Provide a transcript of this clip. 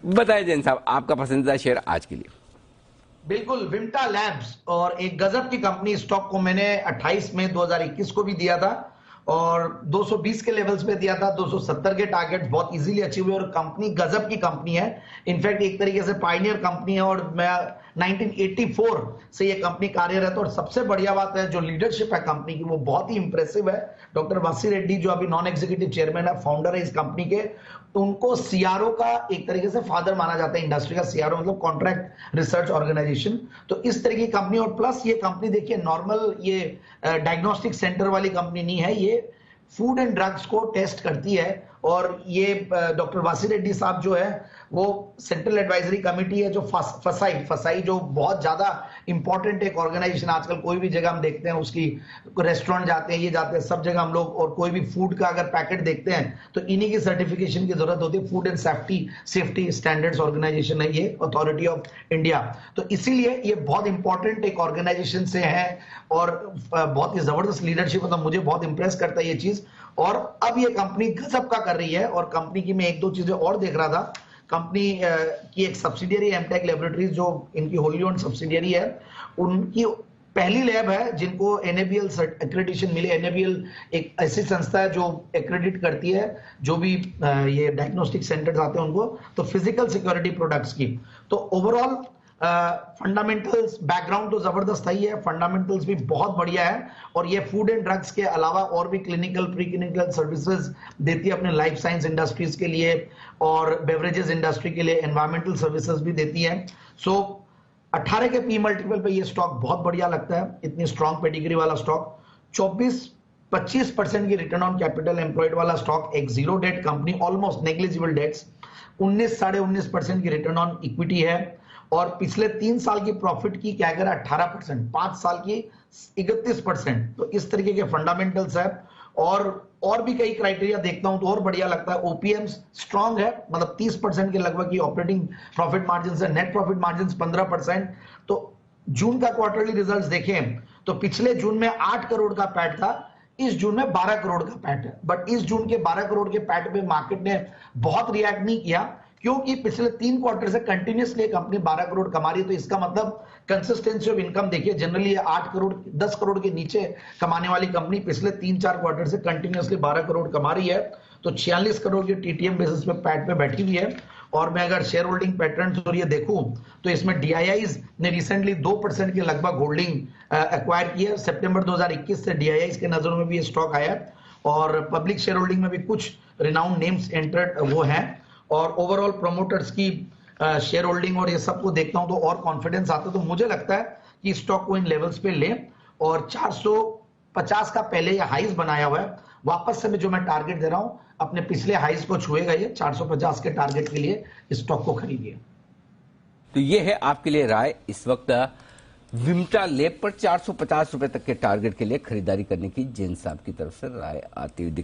बताएं जैन साहब, आपका पसंदीदा शेयर आज के लिए। बिल्कुल, विम्टा लैब्स और एक गजब की कंपनी, स्टॉक को मैंने 28 मई 2021 को भी दिया था और 220 के लेवल्स पे दिया था। 270 के टारगेट बहुत इजीली अचीव हुए और कंपनी गजब की कंपनी है। इनफैक्ट एक तरीके से पायनियर कंपनी है और मैं 1984 से ये कंपनी कार्यरत है और सबसे बढ़िया बात है जो लीडरशिप है कंपनी की वो बहुत ही इंप्रेसिव है। डॉक्टर वासी रेड्डी जो अभी नॉन एग्जीक्यूटिव चेयरमैन है, फाउंडर है इस कंपनी के, उनको सीआरओ का एक तरीके से फादर माना जाता है। इंडस्ट्री का सीआरओ मतलब कॉन्ट्रैक्ट रिसर्च ऑर्गेनाइजेशन। तो इस तरह की कंपनी, और प्लस ये कंपनी देखिए नॉर्मल ये डायग्नोस्टिक सेंटर वाली कंपनी नहीं है, ये फूड एंड ड्रग्स को टेस्ट करती है। और ये डॉक्टर वासी रेड्डी साहब जो है वो सेंट्रल एडवाइजरी कमेटी है जो फसाई जो बहुत ज्यादा इंपॉर्टेंट एक ऑर्गेनाइजेशन। आजकल कोई भी जगह हम देखते हैं उसकी, रेस्टोरेंट जाते हैं, ये जाते हैं, सब जगह हम लोग, और कोई भी फूड का अगर पैकेट देखते हैं तो इन्हीं की सर्टिफिकेशन की जरूरत होती है। Food and safety standards organization है ये, अथॉरिटी ऑफ इंडिया। तो इसीलिए ये बहुत इंपॉर्टेंट एक ऑर्गेनाइजेशन से है और बहुत ही जबरदस्त लीडरशिप, मतलब मुझे बहुत इंप्रेस करता है ये चीज। और अब ये कंपनी गजब का कर रही है। और कंपनी की मैं एक दो चीजें और देख रहा था। कंपनी की एक सब्सिडियरी एमटेक लेबोरेटरीज जो इनकी होली ओन्ड सब्सिडियरी है, उनकी पहली लैब है जिनको एनएबीएल एक्रेडिटेशन मिले। एनएबीएल एक ऐसी संस्था है जो एक्रेडिट करती है जो भी ये डायग्नोस्टिक सेंटर्स आते हैं उनको, तो फिजिकल सिक्योरिटी प्रोडक्ट्स की। तो ओवरऑल फंडामेंटल्स बैकग्राउंड तो जबरदस्त ही है, फंडामेंटल्स भी बहुत बढ़िया है। और ये फूड एंड ड्रग्स के अलावा और भी क्लिनिकल प्री क्लिनिकल सर्विसेज देती है अपने लाइफ साइंस इंडस्ट्रीज के लिए और बेवरेजेस इंडस्ट्री के लिए, एनवायरमेंटल सर्विसेज भी देती है। सो 18 के पी मल्टीपल पे ये स्टॉक बहुत बढ़िया लगता है, इतनी स्ट्रॉन्ग पेडिग्री वाला स्टॉक। 25% की रिटर्न ऑन कैपिटल एम्प्लॉयड वाला स्टॉक, एक zero debt company, almost negligible debts, 19-19.5% की रिटर्न ऑन इक्विटी है और पिछले 3 साल की प्रॉफिट की क्या करें 18%, 5 साल की 31%। तो इस तरीके के फंडामेंटल्स है। और भी कई क्राइटेरिया देखता हूं तो और बढ़िया लगता है। ओपीएम्स स्ट्रांग है, मतलब 30% के लगभग की ऑपरेटिंग प्रॉफिट मार्जिन है, नेट प्रॉफिट मार्जिन 15%। तो जून का क्वार्टरली रिजल्ट्स देखें तो पिछले जून में 8 करोड़ का पैट था, इस जून में 12 करोड़ का पैट है। बट इस जून के 12 करोड़ के पैट पे मार्केट ने बहुत रिएक्ट नहीं किया क्योंकि पिछले 3 क्वार्टर से कंटिन्यूसली कंपनी 12 करोड़ कमा रही है। तो इसका मतलब कंसिस्टेंसी ऑफ इनकम देखिए, जनरली 8 करोड़ 10 करोड़ के नीचे कमाने वाली कंपनी पिछले 3-4 क्वार्टर से कंटिन्यूसली 12 करोड़ कमा रही है। तो 46 करोड़ की टीटीएम बेसिस पे पैट पे बैठी हुई है। और मैं अगर शेयर होल्डिंग पैटर्न और ये देखूं तो इसमें डीआईआईज ने रिसेंटली 2% के लगभग होल्डिंग एक्वायर की है। सितंबर 2021 से डीआईआईज के नजरों में भी ये स्टॉक आया और पब्लिक शेयर होल्डिंग में भी कुछ रिनाउंड नेम्स एंटर्ड वो हैं। और ओवरऑल प्रोमोटर्स की शेयर होल्डिंग और ये सब को देखता हूं तो और कॉन्फिडेंस आता है। तो मुझे लगता है कि स्टॉक को इन लेवल्स पे लें और 450 का पहले ये हाइज बनाया हुआ है, वापस से जो मैं टारगेट दे रहा हूं अपने पिछले हाइज को छुएगा ये 450 के टारगेट के लिए स्टॉक को खरीदिए। तो ये है आपके लिए राय इस वक्त विम्टा लैब पर 450 रुपए तक के टारगेट के लिए खरीदारी करने की जैन साहब की तरफ से राय आती हुई दिख